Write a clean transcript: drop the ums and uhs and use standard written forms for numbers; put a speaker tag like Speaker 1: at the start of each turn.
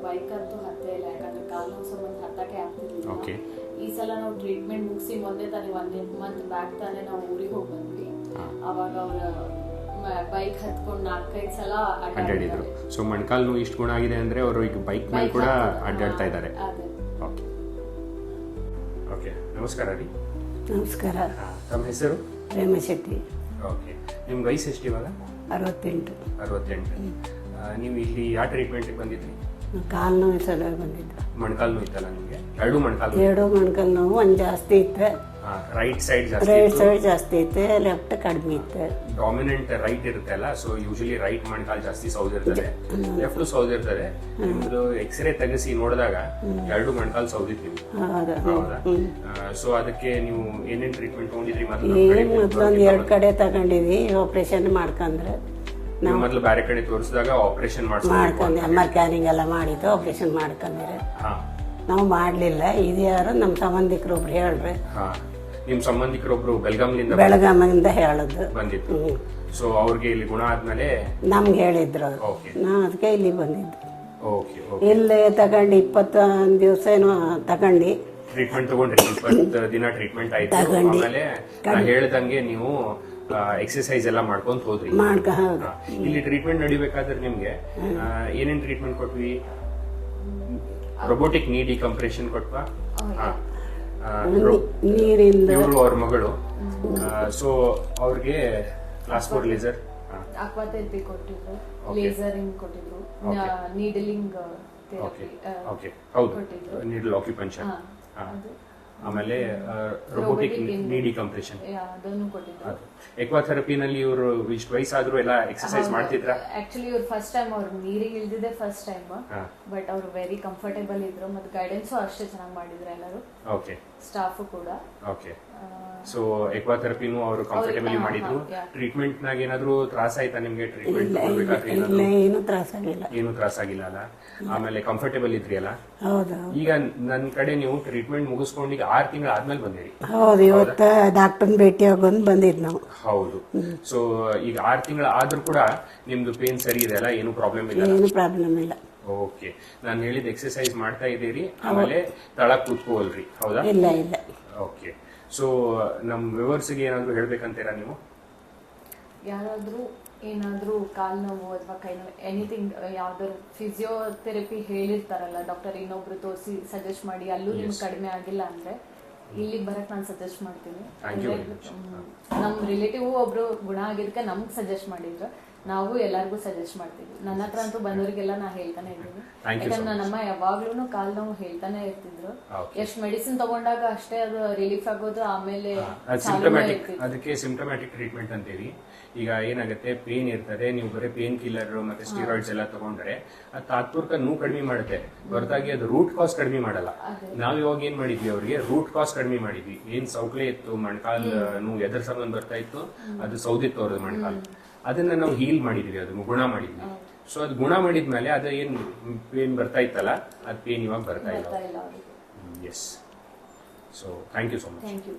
Speaker 1: Bike ಅಂತೂ ಹತ್ತೇ ಇಲ್ಲ, ಯಾಕಂದ್ರೆ ಕಾಲು ನೋವು ಸಂಬಂಧ ಹತ್ತಕ್ಕೆ ಆಗ್ತಿರ್ಲಿಲ್ಲ.
Speaker 2: ಓಕೆ.
Speaker 1: ಈ ಸಲ ನಾವು ಟ್ರೀಟ್ಮೆಂಟ್ ಮುಗಿಸಿ ಮೊನ್ನೆ ತಾನೇ 1 ಮಂತ್ ಬ್ಯಾಕ್ ತಾನೇ ನಾವು ಊರಿಗೆ ಹೋಗಿ ಬಂದ್ವಿ. ಅವಾಗ ಅವ್ರ ಬೈಕ್ ಹತ್ಕೊಂಡು 4-5 ಸಲ
Speaker 2: ಅಡ್ಡಾಡಿದ್ರು. ಸೊ ಮೊಣಕಾಲು ನೋವು ಇಷ್ಟು ಗುಣ ಆಗಿದೆ ಅಂದ್ರೆ ಅವರು ಈಗ ಬೈಕ್ ಮೇಲೆ ಕೂಡ ಅಡ್ಡಾಡ್ತಾ ಇದ್ದಾರೆ. Okay okay. ನಮಸ್ಕಾರ ರೀ.
Speaker 3: ನಮಸ್ಕಾರ.
Speaker 2: ತಮ್ಮ ಹೆಸರು?
Speaker 3: ಪ್ರೇಮ ಶೆಟ್ಟಿ.
Speaker 2: ಓಕೆ. ನಿಮ್ಮ ವಯಸ್ಸು ಎಷ್ಟು ಇವಾಗ?
Speaker 3: 68.
Speaker 2: 68. ನೀವು ಇಲ್ಲಿ ಯಾವ ಟ್ರೀಟ್ಮೆಂಟ್ಗೆ ಬಂದಿದ್ರಿ?
Speaker 3: ಕಾಲು ನೋವು ಸಲ ಬಂದಿದ್ದು.
Speaker 2: ಮೊಣಕಾಲು ನೋವು ಇತ್ತಲ್ಲ ನಿಮಗೆ? ಎರಡು ಮೊಣಕಾಲು
Speaker 3: ನೋವು ಒಂದು ಜಾಸ್ತಿ ಇತ್ತು.
Speaker 2: ರೈಟ್ ಸೈಡ್
Speaker 3: ಜಾಸ್ತಿ ಇತ್ತು, ಲೆಫ್ಟ್ ಕಡಿಮೆ ಇತ್ತು.
Speaker 2: ಡಾಮಿನೆಂಟ್ ರೈಟ್ ಇರುತ್ತೆ ಅಲ್ಲ, ಸೊ ಯೂಶಲಿ ರೈಟ್ ಮೊಣಕಾಲು ಜಾಸ್ತಿ ಸೌದಿರ್ತದೆ, ಲೆಫ್ಟ್ ಸೌದಿರ್ತದೆ. ನಿಮ್ದು ಎಕ್ಸ್ರೇ ತೆಗೆಸಿ ನೋಡಿದಾಗ ಎರಡು ಮೊಣಕಾಲು ಸೌದಿತ್ತು. ಹೌದಾ? ಸೊ ಅದಕ್ಕೆ ನೀವು ಏನೇನ್ ಟ್ರೀಟ್ಮೆಂಟ್ ತಗೊಂಡಿದ್ರಿ?
Speaker 3: ಮೊದ್ಲೊಂದು 2 ಕಡೆ ತಗೊಂಡಿದ್ವಿ, ಆಪರೇಷನ್ ಮಾಡ್ಕೊಂಡ್ರೆ.
Speaker 2: ನಾವು ಮೊದಲು ಬೇರೆ ಕಡೆ ತೋರಿಸಿದಾಗ ಆಪರೇಷನ್
Speaker 3: ಮಾಡ್ಕೊಂಡೆ, ಸ್ಕ್ಯಾನಿಂಗ್ ಎಲ್ಲ ಮಾಡಿದ್ದು, ಆಪರೇಷನ್ ಮಾಡ್ಕೊಂಡ್ರೆ. ನಾವು ಮಾಡ್ಲಿಲ್ಲ. ಇದು ಯಾರು ನಮ್ಮ ಸಂಬಂಧಿಕರು ಒಬ್ರು ಹೇಳ್ರಿ.
Speaker 2: ನಿಮ್ ಸಂಬಂಧಿಕರೊಬ್ರು
Speaker 3: ಬೆಳಗಾಮಿಂದ ಹೇಳದ್ದು
Speaker 2: ಬಂದಿತ್ತು. ಸೊ ಅವ್ರಿಗೆ ಇಲ್ಲಿ ಗುಣ ಆದ್ಮೇಲೆ
Speaker 3: ನಮ್ಗೆ ಹೇಳಿದ್ರು. ನಾವು ಅದಕ್ಕೆ ಇಲ್ಲಿ ಬಂದಿದ್ದು. ಇಲ್ಲಿ ತಗೊಂಡು 21 ದಿವಸ ಏನೋ ತಗೊಂಡು
Speaker 2: ಟ್ರೀಟ್ಮೆಂಟ್ ತಗೊಂಡ್ರಿ. 20 ದಿನ ಟ್ರೀಟ್ಮೆಂಟ್ ಆಯ್ತು. ಆಮೇಲೆ ಹೇಳ್ದಂಗೆ ನೀವು ಎಕ್ಸರ್ಸೈಸ್ ಎಲ್ಲ ಮಾಡ್ಕೊಂತ ಹೋದ್ರಿ. ಇಲ್ಲಿ ಟ್ರೀಟ್ಮೆಂಟ್ ನಡಿಬೇಕಾದ್ರೆ ನಿಮ್ಗೆ ಏನೇನ್ ಟ್ರೀಟ್ಮೆಂಟ್ ಕೊಟ್ವಿ? ರೊಬೋಟಿಕ್ ನೀ ಡಿಕಂಪ್ರೆಷನ್ ಕೊಟ್ವಾ?
Speaker 3: ನೀರಿಂದ
Speaker 2: ಇವರು ಅವ್ರ ಮಗಳು. ಸೊ ಅವ್ರಿಗೆ ಕ್ಲಾಸ್ 4 ಲೇಸರ್
Speaker 1: ಅಕ್ವಾಥೆರಪಿ ಕೊಟ್ಟಿದ್ರು, ಲೇಸರಿಂಗ್ ಕೊಟ್ಟಿದ್ರು, ನೀಡಲಿಂಗ್
Speaker 2: ಓಕೆ ಹೌದು, ನೀಡಲ್ ಆಕ್ಯುಪಂಚರ್, ಆಮೇಲೆ ರೊಬೋಟಿಕ್ ನೀ ಡಿಕಂಪ್ರೆಷನ್
Speaker 1: ಅದನ್ನು ಕೊಟ್ಟಿದ್ರು.
Speaker 2: ಎಕ್ವಾಥೆರಪಿನಲ್ಲಿ ಇವರು ಇಷ್ಟು ವಯಸ್ಸಾದ್ರು ಎಲ್ಲ ಎಕ್ಸರ್ಸೈಸ್ ಮಾಡ್ತಿದ್ರ?
Speaker 1: ಆಕ್ಚುಲಿ ಇವ್ರು ಫಸ್ಟ್ ಟೈಮ್ ಅವ್ರು ನೀರಿಗೆ ಇಳ್ದಿದೆ ಫಸ್ಟ್ ಟೈಮ್, ಬಟ್ ಅವ್ರು ವೆರಿ ಕಂಫರ್ಟೇಬಲ್ ಇದ್ರು. ಮತ್ತೆ ಗೈಡೆನ್ಸ್ ಅಷ್ಟೇ ಚೆನ್ನಾಗಿ ಮಾಡಿದ್ರು ಎಲ್ಲರೂ.
Speaker 2: ಓಕೆ. ಸ್ಟಾಫ್
Speaker 1: ಕೂಡ.
Speaker 2: ಓಕೆ. ಸೊ ಎಕ್ವಾಥೆರಪಿನೂ ಅವರು ಕಂಫರ್ಟೇಬಲಿ ಮಾಡಿದ್ರು. ಟ್ರೀಟ್ಮೆಂಟ್ ನಾಗ ಏನಾದ್ರು ತ್ರಾಸ ಆಯ್ತಾ ನಿಮ್ಗೆ? ಟ್ರೀಟ್ಮೆಂಟ್ ಏನು ತ್ರಾಸ ಆಗಿಲ್ಲ ಅಲ್ಲ? ಆಮೇಲೆ ಕಂಫರ್ಟೇಬಲ್ ಇದ್ರಿ ಅಲ್ಲ? ಈಗ ನನ್ ಕಡೆ ನೀವು ಟ್ರೀಟ್ಮೆಂಟ್ ಮುಗಿಸ್ಕೊಂಡು ಈಗ 6 ತಿಂಗಳು ಆದ್ಮೇಲೆ ಬಂದಿರಿ.
Speaker 3: ಹೌದು, ಇವತ್ತ ಡಾಕ್ಟರ್ ಭೇಟಿ ಆಗೋದು ಬಂದಿದ್ ನಾವು.
Speaker 2: ಹೌದು. ಸೊ ಈಗ 6 ತಿಂಗಳು ಆದ್ರೂ ಕೂಡ ನಿಮ್ದು ಪೇನ್ ಸರಿ ಇದೆ ಅಲ್ಲ? ಏನು ಪ್ರಾಬ್ಲಮ್ ಇಲ್ಲ?
Speaker 3: ಏನು ಪ್ರಾಬ್ಲಮ್ ಇಲ್ಲ.
Speaker 2: ಓಕೆ. ನಾನು ಹೇಳಿದ ಎಕ್ಸರ್ಸೈಸ್ ಮಾಡ್ತಾ ಇದ್ದೀರಿ, ಆಮೇಲೆ ತಳ ಕೂತ್ಕೋಲ್ರಿ, ಹೌದಾ?
Speaker 3: ಇಲ್ಲ ಇಲ್ಲ.
Speaker 2: ಓಕೆ. ಸೊ ನಮ್ ವ್ಯೂವರ್ಸ್ಗೆ ಏನಾದ್ರು ಹೇಳ್ಬೇಕಂತೀರಾ ನೀವು?
Speaker 1: ಯಾರಾದ್ರೂ ಏನಾದ್ರೂ ಕಾಲ್ ನೋವು ಅಥವಾ ಕೈ ನೋವು ಎನಿಥಿಂಗ್, ಯಾವ್ದಾದ್ರು ಫಿಸಿಯೋಥೆರಪಿ ಹೇಳಿರ್ತಾರಲ್ಲ ಡಾಕ್ಟರ್, ಇನ್ನೊಬ್ರು ತೋರಿಸಿ ಸಜೆಸ್ಟ್ ಮಾಡಿ ಅಲ್ಲೂ ನಿಮ್ಗೆ ಕಡಿಮೆ ಆಗಿಲ್ಲ ಅಂದ್ರೆ ಇಲ್ಲಿಗೆ ಬರಕ್ ನಾನು ಸಜೆಸ್ಟ್ ಮಾಡ್ತೀನಿ. ನಮ್ ರಿಲೇಟಿವ್ ಒಬ್ರು ಗುಣ ಆಗಿದ್ದಕ್ಕೆ ನಮ್ಗೆ ಸಜೆಸ್ಟ್ ಮಾಡಿದ್ರು, ನಾವು ಎಲ್ಲರಿಗೂ ಸಜೆಸ್ಟ್ ಮಾಡ್ತೀವಿ. ನನ್ನ ಹತ್ರ ಅಂತೂ ಬಂದವರಿಗೆಲ್ಲ ನಾ ಹೇಳ್ತಾನೆ ಇದ್ದೀನಿ. ಯಾಕಂದ್ರೆ ನನ್ನಮ್ಮ ಯಾವಾಗ್ಲೂ ಕಾಲ್ ನೋವು ಹೇಳ್ತಾನೆ ಇರ್ತಿದ್ರು. ಎಷ್ಟ್ ಮೆಡಿಸಿನ್ ತಗೊಂಡಾಗ ಅಷ್ಟೇ ಅದು ರಿಲೀಫ್ ಆಗೋದು, ಆಮೇಲೆ
Speaker 2: ಅದಕ್ಕೆ ಸಿಂಪ್ಟಮ್ಯಾಟಿಕ್ ಟ್ರೀಟ್ಮೆಂಟ್ ಅಂತೀವಿ. ಈಗ ಏನಾಗುತ್ತೆ, ಪೇನ್ ಇರ್ತದೆ, ನೀವು ಬರೀ ಪೇನ್ ಕಿಲ್ಲರ್ ಮತ್ತೆ ಸ್ಟೀರಾಯ್ಡ್ಸ್ ಎಲ್ಲ ತಗೊಂಡ್ರೆ ಅದು ತಾತ್ಪೂರ್ಕ ನೋವು ಕಡಿಮೆ ಮಾಡುತ್ತೆ, ಹೊರತಾಗಿ ಅದು ರೂಟ್ ಕಾಸ್ ಕಡಿಮೆ ಮಾಡಲ್ಲ. ನಾವ್ ಇವಾಗ ಏನ್ ಮಾಡಿದ್ವಿ, ಅವ್ರಿಗೆ ರೂಟ್ ಕಾಸ್ ಕಡಿಮೆ ಮಾಡಿದ್ವಿ. ಏನ್ ಸೌಕ್ಲೆ ಇತ್ತು, ಮೊಣಕಾಲ್ ನೋವು ಎದ್ರ ಸಂಬಂಧ ಬರ್ತಾ ಇತ್ತು, ಅದು ಸೌದಿತ್ತು ಅವ್ರದ್ದು ಮೊಣಕಾಲ್, ಅದನ್ನ ನಾವು ಹೀಲ್ ಮಾಡಿದ್ವಿ, ಅದನ್ನು ಗುಣ ಮಾಡಿದ್ವಿ. ಸೊ ಅದು ಗುಣ ಮಾಡಿದ್ಮೇಲೆ ಅದು ಏನ್ ಪೇನ್ ಬರ್ತಾ ಇತ್ತಲ್ಲ, ಅದು ಪೇನ್ ಇವಾಗ ಬರ್ತಾ ಇಲ್ಲ. Yes. So thank you so much.
Speaker 1: Thank you.